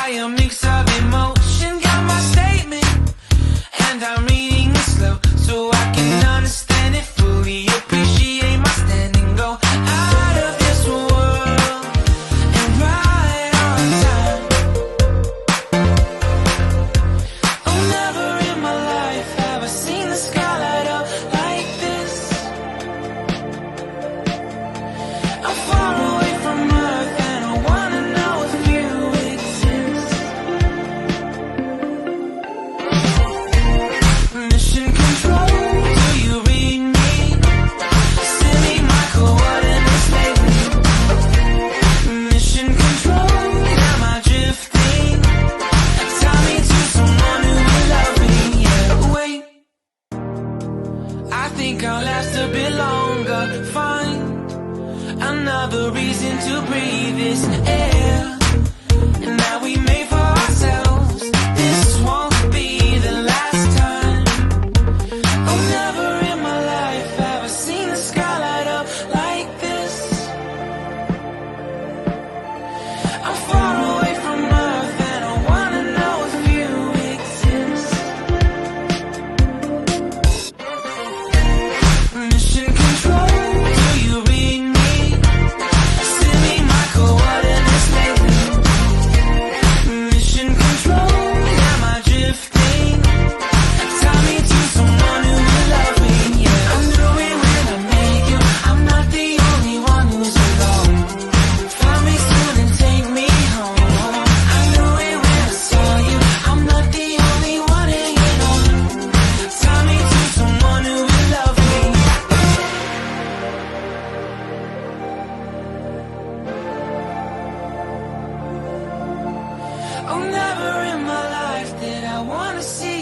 by a mix of emotion. Got my statement, and I'm reading it slow so I can understand it fully. Appreciate my stand and go out of this world and right on time. Oh, never in my life have I seen the sky light up like this. I'm far away from Earth and I wanna know if you exist. Mission control, do you read me? Send me my coordinates lately. Mission control, am I drifting? Tie me to someone who will love me. Yeah, wait, I think I'll last a bit longer. Find another reason to breathe this air, and that we made for ourselves. This won't be the last time. Oh, never in my life have I seen the sky light up like this. I'm far away from Earth and I wanna know if you exist. Mission control, do you read me? Send me my coordinates lately. Mission control, am I drifting? Tie me to someone who will love me. Yeah, I knew it when I met you. I'm not the only one who's alone. Find me soon and take me home. I knew it when I saw you. I'm not the only one hanging on. Tie me to someone who will love me. Oh, never in my life did I wanna see